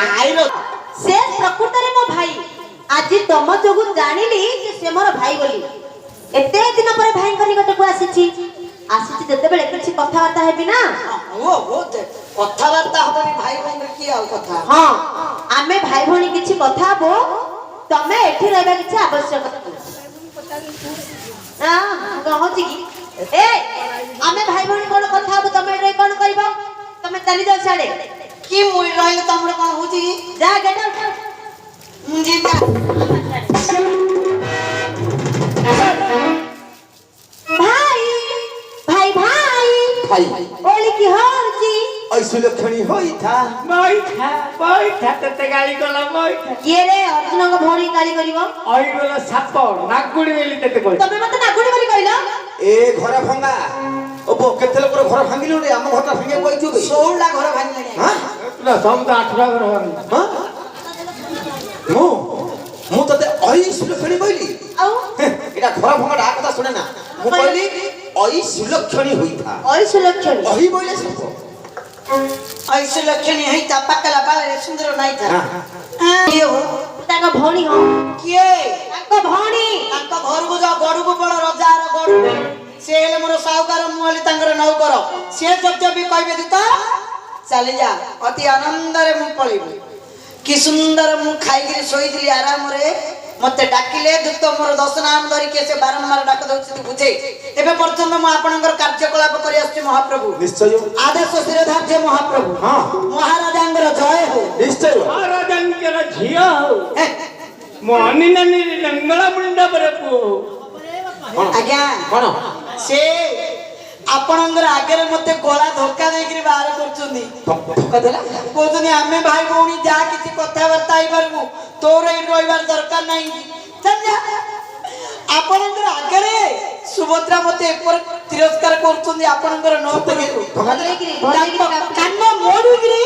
भाईर से प्रकृत रे मो भाई आज तुम जोगु जानिली जे से मोर भाई बोली एते दिन पर भाई को निकट को आसीची जते बेले किछि कथा वार्ता हेबी ना ओ कथा वार्ता हबनी भाई बहन की आ कथा हां आमे भाई भणी किछि कथा हबो तमे एठी रहबा किछि आवश्यक हां कहछि की ए आमे भाई भणी कोन कथा हबो तमे रे कोन करबो तमे चली जाओ साडे की मुई रहले तमरे कोन होची जा गेट आउट जी जा भाई भाई भाई ओली की होची ऐसे लक्षणी होई था तते गाली गला बैठा ये रे अर्जुन को भौणी गाली करिवो ओइ गला साप नागुडी बेली तते कहि तमे मते नागुडी बोली कहिलो ए घर भंगा ओ बो केते लोकर घर भांगिलो रे हम घरटा भांगे कहि छु 16 ला घर भांगिले हां ना सम तो 18 घर हां मु तते ऐसे लक्षणी कहली आउ एटा घर भंगा डा कथा सुने ना मु कहली ऐसे लक्षणी होई था ऐसे लक्षणी अही बोले सब ऐसे लक्षणी है चापा कला बाले सुंदर नहीं था ये हो ताका भौणी हो किए ताका भौणी ताका घर को जा गडु को बड़ रजार गडु से हेले मोर साहुकार मुहले तांगर नौ करो से जब भी कहबे दिता चली जा अति आनंद रे मु पळिबे कि सुंदर मु खाई गिरी सोई दिली आराम रे मते डाकिले दुत मोर 10 नाम धरि के से बारंबार डाक दउछि बुझे एबे पर्यंत मु आपनकर कार्यकलाप करि आछि महाप्रभु निश्चय आदेश शिरोधार्य महाप्रभु हां महाराजांगर जय हो निश्चय महाराजंकर झिया हो मोनी ननी लंगला मुंडा पर पु आज्ञा कोन से आपनकर आगे मते गोला धोखा देकरी बाहर करछुनी धोखा देला कोजनी हमें भाई भौणी जा किछि कथा वार्ता आइ परबु तोर इ रोइबार दरकार नाही चल जा आपनकर आगे सुभद्रा मते ऊपर तिरस्कार करछुनी आपनकर न करियो धोखा देला की कान मोडुगिरी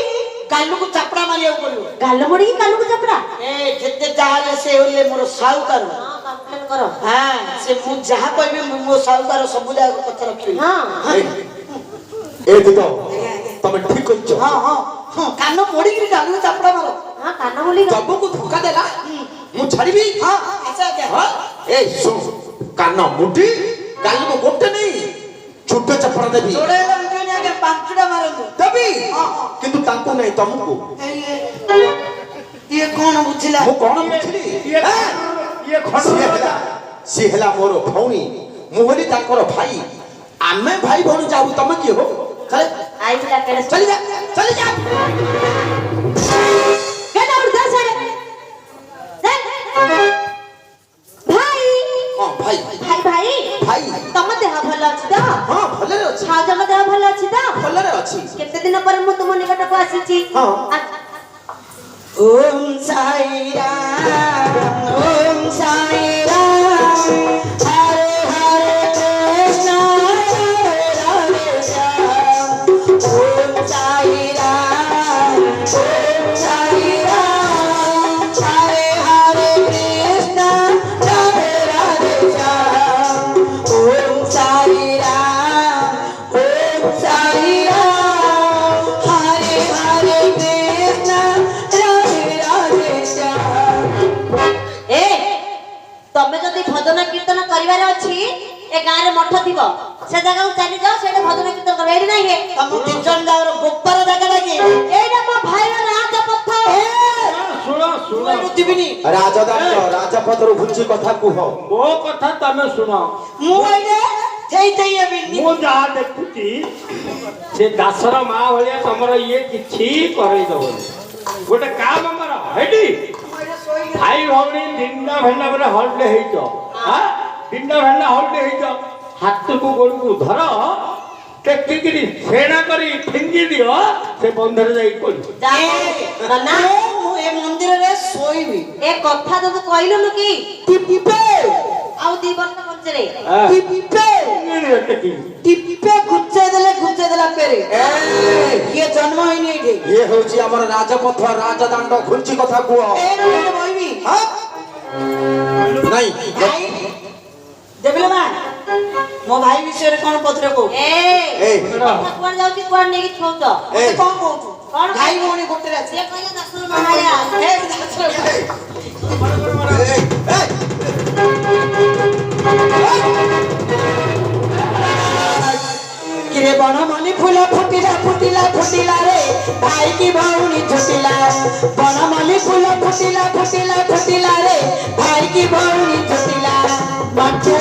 गालु को चापड़ा मारिया पड़ियो गाल मोड़ी कालू को चपड़ा ए जेते जाले से होले मोर साहुकार कंप्लेन करो हां से मु जहा कहबे मो साहुकार सब जाग कथा रखियो हां ए दितो तमे ठीक कइছো हां हां कान मोडुगिरी गालु चापड़ा मारो हां कान बोली जब को धोखा देला मु छाड़ीबी हां ऐसा क्या हां ए सुन कान मुठी गाल को गोटे नहीं छोटे चपड़ा देबी जोड़े लंजनी आगे पांचड़ा मारंदो देबी किंतु तांको नहीं तुमको ये कौन बुझिला मु कोन बुझली ये खंड सी हला मोर भौणी मु हली तांकर भाई आमे भाई भौणी जाऊ तमे की हो चले आई बिला केड़े चली जा चली जा गेट आउट जा साडे भाई हां भाई भाई भाई भाई तम देह भल अछि त हां भले अछि हां जम देह भल अछि त भले अछि केते दिन पर मु तुम निकट को आसीची हां ओम साई राम ओम साई राम हरे हरे कृष्ण हरे राधे श्याम ओम साई राम ओम साई राम हरे हरे कृष्ण हरे राधे श्याम ओम साई राम ओम साई राम हरे हरे कृष्ण राधे राधे श्याम ए तमे जदी भजन कीर्तन करिवार अछि ए गां रे मठ थिबो से जगह को चली जाओ सेडे भजन कीर्तन कर एडी नाही हे तम तीन जावर गोपर जगह लागे एडा मो भाई रा राजपथ सुनो सुनो दिबिनी राजदंड राजपथर घुंची कथा कुह मो कथा तमे सुनो मु आइले जई जई अबिनी मो जा देखुची से दासर मा भलिया तमर ये किछि करई दबो गोटे काम हमर हेडी भाई भौणी दिना भेंडा बरे हल्ले हेइतो हां दिना भेंडा हल्ले हेइतो हाथ को गोड़ को धर टेकिगिरी सेना करी ठिंगी दियो से बंधर जाई पड़ी जा ना मु ए मंदिर रे सोईबी ए कथा तो कहलो न की टिपिपे आउ दी वर्ष पंचरे टिपिपे टिपिपे गुच्चे देला पेरे ये जन्म होइनी एठी ये होची हमर राजपथ राजदंड घुंची कथा कुह ए रे बोइबी हां नहीं भाई देबले मा मो भाई विषय रे कोन पत्र को ए ए कोन जाउची कोन नेकी छौच ए कोन कहू कोन भाई भौणी गोटे रे से कहले दसर मा भौणी छुटिला बनमल्ली फूल फुटिला फुटिला फुटिला रे भाई की भौणी छुटिला बच्चे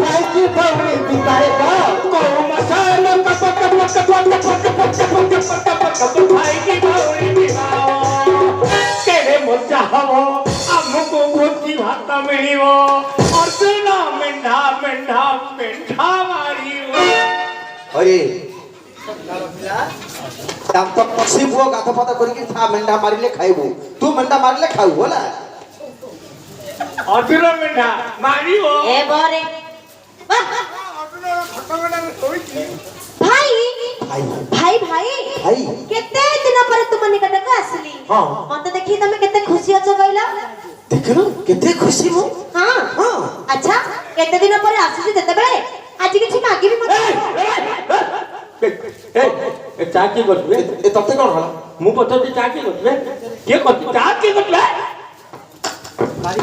भाई की भौणी बिकाए को मसाला कप कप कप भाई की भौणी बिकाओ केरे मजा हवो हमको भोजी भात मिलिबो अर्जुन मेंढा मेंढा मेंढा मारिबो अरे दाम तो पसिबो गाथ पता करके था मेंढा मारिले खाइबो तू मेंढा मारिले खाऊ होला अर्जुन मेंढा मारिबो ए बरे भाई भाई भाई भाई भाई केते दिन पर तुम निकटक आसली हां मते देखि तमे केते खुशी अछ कहला देखलो केते खुशी मु हां हां अच्छा केते दिन पर आसीछी जते बेले आज किछि मागी भी मते ए चाकी करबे ए तते कोन होला मु पछती चाकी करबे के करती चाकी करबे भाई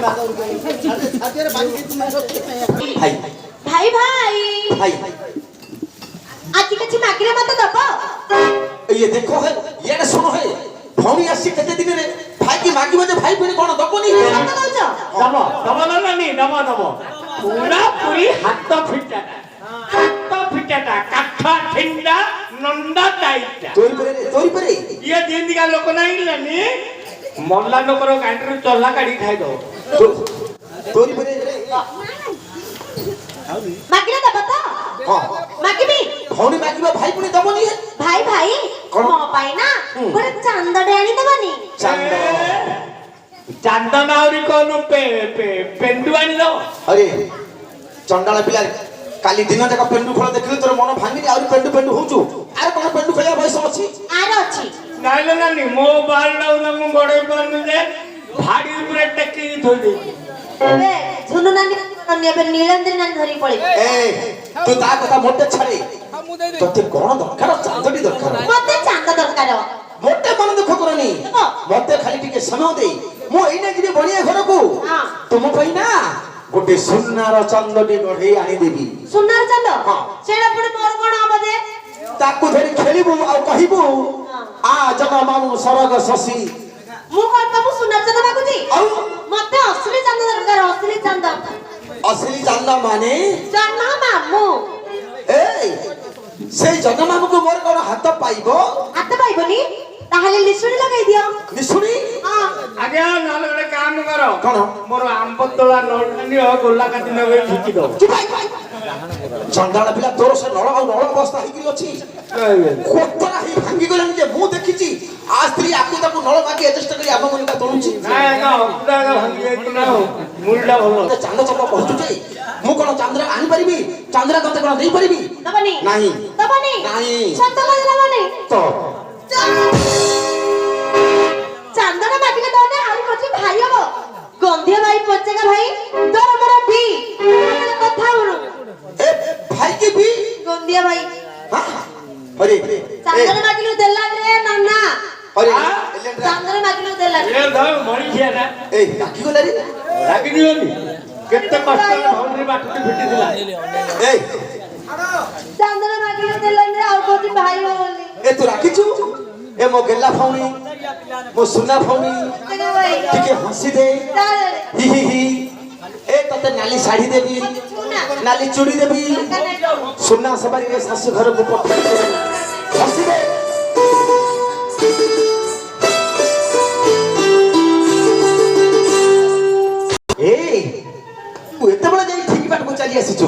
भाई भाई भाई आज किछि मागी रे मते दबो ये देखो है ये ना सुनो है भौणी आसी केते दिन रे भाई की मागी बजे भाई पुणी कोन दबोनी मते दउछ दबो ना नहीं दबो पूरा पूरी हाथ फिटाटा काठा ठिंडा नंदा टाइटा तोरी परे ये जिंदगी का लोक नहीं लेनी मल्ला लोकर गांडीर चल्ला काढी खाई दो तोरी परे मागी रे दबो तो हां मागी भी भौणी मागी भाई पुणी दबोनी है भाई भाई कौन? मो पाई ना गोटे चांदडे आनी दबनी चांद चांदन आवरी कोन पेंडु आनी दो अरे चंडाला पिला काली दिन जाक पेंडु खेल देखिलु तोर मन भांगिनी आउरी पेंडु पेंडु होचु आरे कोन पेंडु खेलिया बयस अछि आर अछि नाइले नानी मो बाल लाउ ना मु गडे पानु जे भाडी ऊपर टेकी थोई दे ए झुनु नानी नानी बे नीलंद्री नानी धरी पळे ए तू ता कथा मोटे छाड़े तोते कोन दरकार चांदडी दरकार मते चांद दरकार मोटे मन दुख करनी मते खाली टिके समय दे मु एइना गिरे बणिया घर को हां तुम पई ना गोटे सुन्नार चांदडी गढे आनी देबी सुनार चांद हां सेडा पुणी मोर कोन हबो जे ताकू धरि खेलिबु आ कहिबु आ जग मानु सरग शशि मु कोन बाबू सुनार चांद मागुची आउ मते असली चांद दरकार असली चांद असली चांदा माने जन्म मामू ए সেই জনমামুকে মোর কোন হাত পাইব হাত পাইবনি তাহলে লিসুনি লাগাই দিও নিশুনি हां আগে নালে গডে কাম করো কোন মোর আম্বতলা নলনি গোলা কাটি নবে ঠিকি দাও চন্দালা পিলা তোর সে নড় অবস্থা হইকি অছি কোতরা হি ভাঙ্গি গলানি যে মু দেখিছি আ স্ত্রী আকু তাকু নড় মাগি এজেস্ট করি আম মনিকা তলুছি না না অপুরা ভাঙ্গি যাই না মুলটা ভালো চান্দ চক কହୁଛୁ যে মু কোন চান্দ্রা আনি পারিবি চান্দ্রা ততে কোন দেই পারিবি দবনি নাই দবনি নাই সত্য কথা দবনি তো চান্দনা মাগিলে দনে আর কছি ভাই হবো গন্ধিয়া ভাই পচেগা ভাই তোর মোর বি কথা হলো এ ভাই কি বি গন্ধিয়া ভাই আরে চান্দনা মাগিলে দেলা রে নানা আরে চান্দনা মাগিলে দেলা এ ধর মরি ছিয়া না এই ডাকি গলা রে রাগি দিওনি কেতে কষ্ট ভাউনি বাটটি ফিটি দিলা এই চান্দনা মাগিলে দেলা রে আর কছি ভাই হবো এ তু রাখিছু এ মো গেল্লা ফাউনি মো সুনা ফাউনি তেগা ভাই টিকে হসি দে তারে হি হি হি এ ততে নালি শাড়ি দেবি শুনা নালি চুড়ি দেবি সুনা সবারি রে শাশু ঘর কো পঠাই দে হসি দে এই তু এতে বড় যাই ঠিক বাট কো চালি আসিছু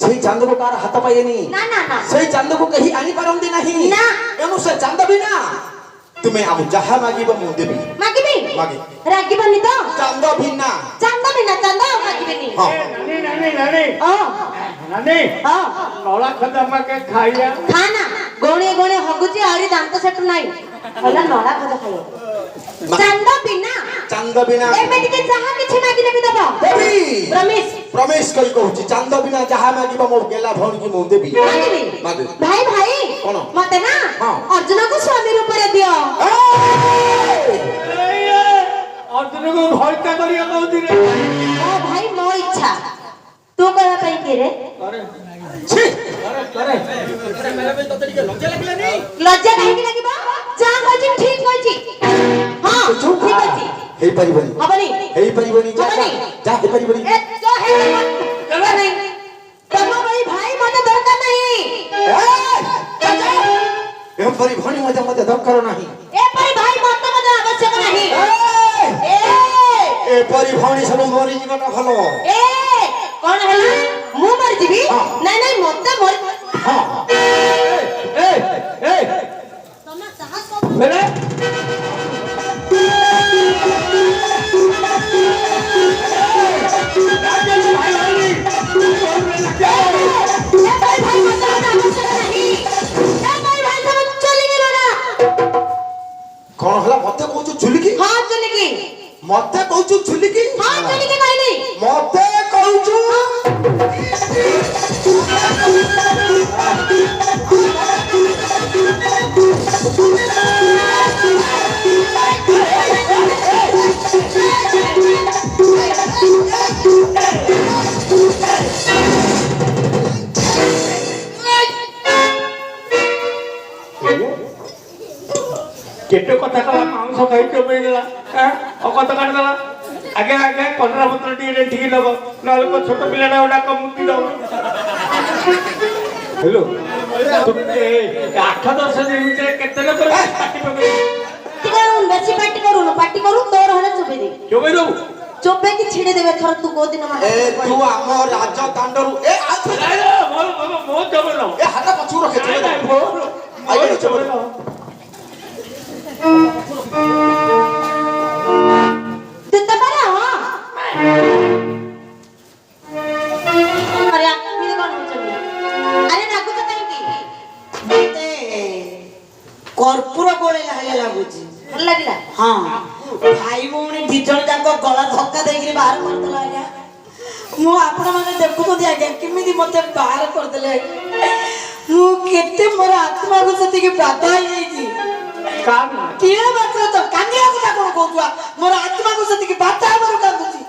সেই চান্দকো কার হাত পাইনি না না না সেই চান্দকো কহি আনি পারন্তি নাহি না। এনু সে চান্দ বিনা তুমি আম যাহা মাগিব মু দেবি মাগিবি মাগি রাগিবনি তো চান্দ বিনা চান্দা বিনা চান্দা মাগিবনি হ্যাঁ নানি ও নানি ও নলা খদামাকে খাইয়া খানা গणे গणे হগুচি আরি দান্ত সেটু নাই হলা নড়া খজা খাইও চান্দ বিনা এমএটিকে যাহা কিছু মাগিলে বি দেব দেবি প্রমিস প্রমিস কই কହୁଛି চান্দ বিনা যাহা মাগিব মো গেলা ভଉଣୀ কি মু দেবি মাগিবি মাগি ভাই ভাই কোন? মতে না হ্যাঁ। অর্জুনକୁ স্বামী রূপে দিও অর্জুনକୁ ভয়তা করিয়া কହୁଛି রে ও ভাই মো ইচ্ছা তু করা পাই কি রে ছি লজ্জা কাহিকি লাগিব যা কইছি ঠিক কইছি হ্যাঁ ঠিক আছে হেই পারিবনি হবনি হেই পারিবনি যা হবনি। যা হেই পারিবনি এ যা হে চলো নাই তোমার ভাই মতে দরকার নাই এ পারিবনি মতে দরকার ନାହିଁ এ ভাই মতে আবশ্যক নাই এ এ পারিবনি সব মরি জীবনটা ভালো এ কোন হেলা মু মরি ଯିବି নাই নাই মতে মরি হ্যাঁ এই তোমার সাহস কত বেলে ভাই মতে আবশ্যক নাই ভাই সব চলি গেল না কোন হলা মতে কହୁଛୁ ঝুলি কি হ্যাঁ চলি কি মতে কହୁଛୁ ঝুলি কি হ্যাঁ চলি কি কইলি মতে কହୁଛୁ କେତେ କଥା କଲା ମାଉଁସ ଖାଇ ଚୋପେଇ ଦେଲା ଅକଥା କାଟିଦେଲା ଆଗେ ଆଗେ କଲରା ପତ୍ର ଟିକେ ରେଟିକି ଦବ ନହେଲେ ମୋ ଛୋଟ ପିଲାଟା ଗୁଡାକ ମୁତି ଦବ ହେଲୋ 8-10 ଦିନ ଭିତରେ କେତେ ଲୋକ ପାଟି ପକେଇ ଟିକେ ବେଶୀ ପାଟି କରୁ ତୋର ହେଲେ ଚୋବେ ଦେ ଚୋପେଇ ଦବୁ ଚୋବେ କି ଛିଡେ ଦେବେ ଥର ତୁ କୋଦିନ ଏ ତୁ ଆମ ରାଜଦଣ୍ଡରୁ ଏ ମୋ ଚୋପେଇ ଦବ ଏ ହାତ ପଛକୁ ରଖେ ନାଇଁ, ନାଇଁ, ମୋର ଚୋପେଇ ଦବ ତୁ ତ ପାର ଆରେ আপনি তো কোন হচ্ছে আরে রাগুছ কাহিকি ମତେ କର୍ପୂର ଗୋଳେଇଲା ଭଳିଆ ଲାଗୁଛି ଭଲ ଲାଗିଲା ହଁ ଭାଇ ଭଉଣୀ ଦି ଜଣ ଯାକ ଗଳା ଧକ୍କା ଦେଇକିରି ବାହାର କରିଦେଲା ଆଜ୍ଞା ମୁଁ ଆପଣମାନେ ଦେଖୁଛନ୍ତି ଆଜ୍ଞା କେମିତି ମତେ ବାହାର କରିଦେଲେ ମୁଁ କେତେ ମୋର ଆତ୍ମାକୁ ସେତିକି ବାଧା ହେଇଯାଇଛି କିଏ ମାତ୍ର ତ କାନ୍ଦିବା କଥା କଣ କହୁଛୁ ମୋର ଆତ୍ମାକୁ ସେତିକି ବାଧା ହେବାରୁ କାନ୍ଦୁଛି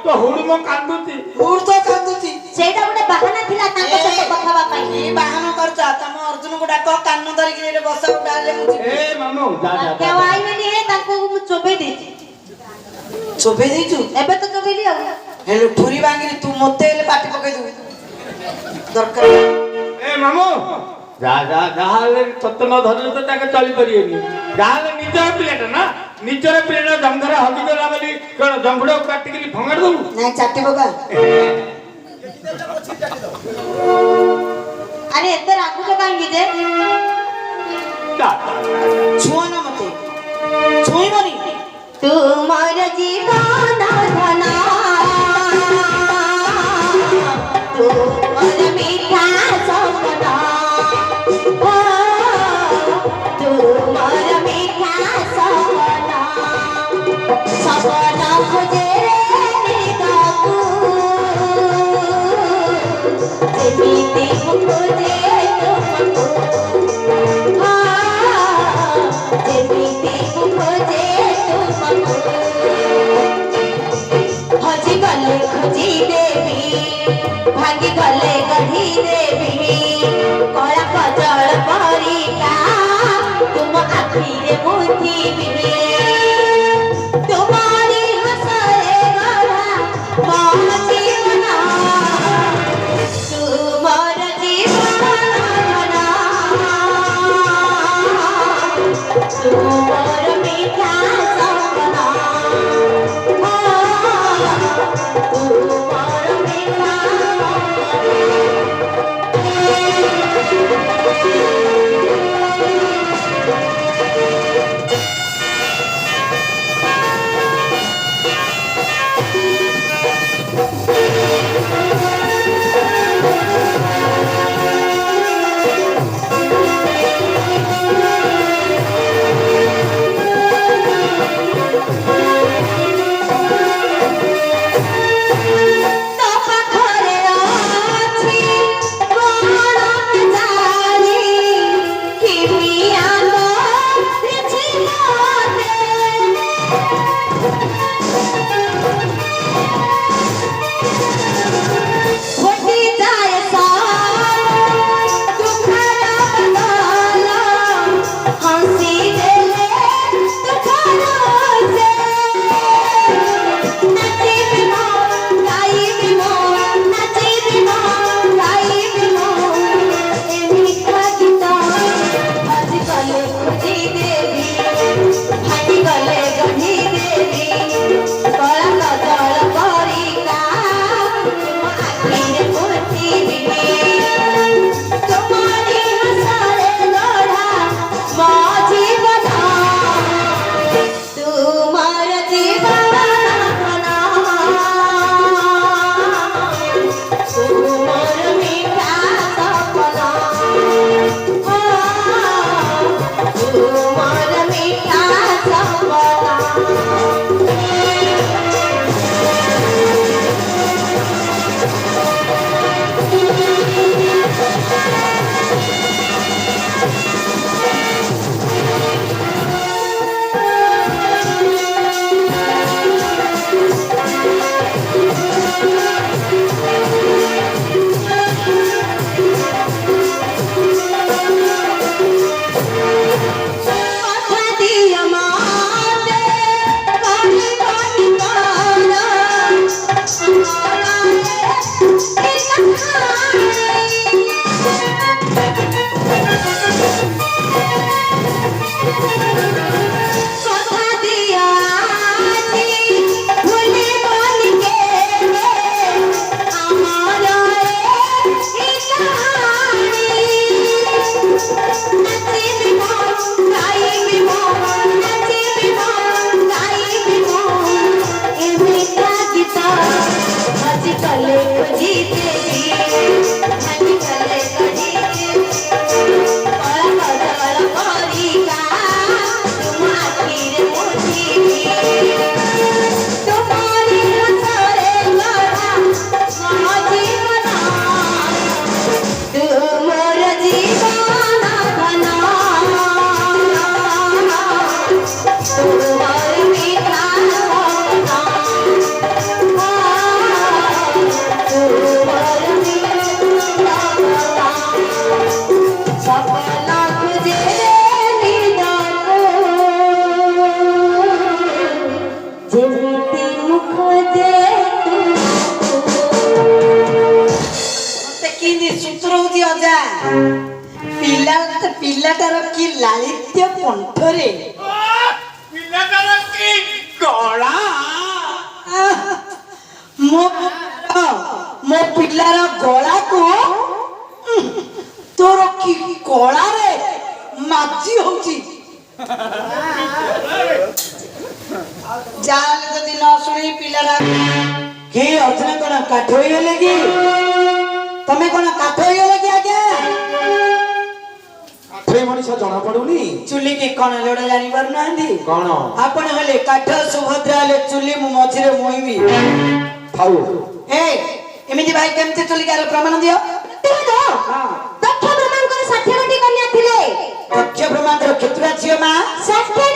ତ ହୁଡୁମ କାନ୍ଦୁଛି ମୁଁ ତ କାନ୍ଦୁଛି ସେଇଟା ଗୋଟେ ବାହାନା ଥିଲା ତାଙ୍କ ସହିତ କଥା ହେବା ପାଇଁ ଏ ବାହାନ କରୁଛ ତମ ଅର୍ଜୁନକୁ ଡାକ କାନ ଧରିକିରି ଏଠି ବସା ଉଠାଲେ ମୁଁ ଯିବି ଏ ମାମୁ ଯା ଯା କେଉ ଆଇବେନି ହେ ତାଙ୍କୁ ମୁଁ ଚୋବେଇ ଦେଇଛି ଚୋବେଇ ଦେଇଛୁ ଏବେ ତ ଚୋବେଇଲି ଆଉ ହେଲେ ଠୁରି ଭାଙ୍ଗିରି ତୁ ମତେ ହେଲେ ପାଟି ପକେଇ ଦବୁ ଦରକାର ଏ ମାମୁ ଯାହାହେଲେ ତତେ ନ ଧରିଲେ ତ ତାকে ଚଳି ପାରିବେନି ଯାହାହେଲେ ନିଜର ପିଲାଟା ନା ନିଜର ପିଲାଟା ଜଙ୍ଗରେ ହଜିଗଲା ବୋଲି କଣ ଜଙ୍ଗୁଡକୁ କାଟିକିରି ଭଙ୍ଗାଡ଼ି ଦବୁ ନାଇଁ ଚାଟି ପକା ଆରେ ଏତେ ରାଗୁଛ କାହିଁକି ଯେ ଛୁଅନା ମତେ ଛୁଇଁବନି ତୁମର ଜୀବନ ଧନ ତୁମର ମିଠା ସପନ ତୁମର ମିଠା ସପନ ସପନ ଖୋଜେ ନିଦକୁ ଯେମିତି ମୁଁ ଖୋଜେ ତୁମକୁ ଯେମିତି ମୁଁ ଖୋଜେ ତୁମକୁ ହଜି ଗଲେ ଖୋଜି ଦେବି ଭାଙ୍ଗି ଗଲେ ଗଢ଼ି ଦେବି କଳା କଜଳ ପରିକା ତୁମ ଆଖିରେ ମୁଥିବି ତୁମରି ହସରେ ଗଢ଼ା ମୋ ଜୀବନ ତୁମର ଜୀବନ ତୁମର ମିଠା ସପନ ତୁମର ମିଠା ତୁମର ମିଠା ସପନା ପିଲାଟାର କି ଲାଳିତ୍ୟ କଣ୍ଠରେ ପିଲାଟାର କି ଗଳା ମୋ ପିଲାର ଗଳାକୁ ତୋର କି କଳାରେ ମାଜି ହଉଛି। ଯାହେଲେ ଯଦି ନ ଶୁଣି ପିଲାଟା କି ଅର୍ଜୁନ କଣ କାଠ ହେଇଗଲେ କି ତମେ କଣ କାଠ ହେଇଗଲେ କି ଆଜ୍ଞା? କାଠେଇ ମଣିଷ ଜଣା ପଡୁନି ଚୁଲି କି କଣ ଯୋଡା ଜାଣି ପାରୁନାହାନ୍ତି? କଣ ଆପଣ ହେଲେ କାଠ, ସୁଭଦ୍ରା ହେଲେ ଚୁଲି, ମୁଁ ମଝିରେ ମୁଇଁବି। ଥାଉ ଏମିତି ଭାଇ କେମିତି ଚୁଲିକାର ପ୍ରମାଣ ଦିଅ। ଦକ୍ଷ ବ୍ରହ୍ମାଙ୍କର 60 ଗୋଟି କନ୍ୟା ଥିଲେ। ଦକ୍ଷ ବ୍ରହ୍ମାଙ୍କର କେତୁଟା ଝିଅ ମା? 60।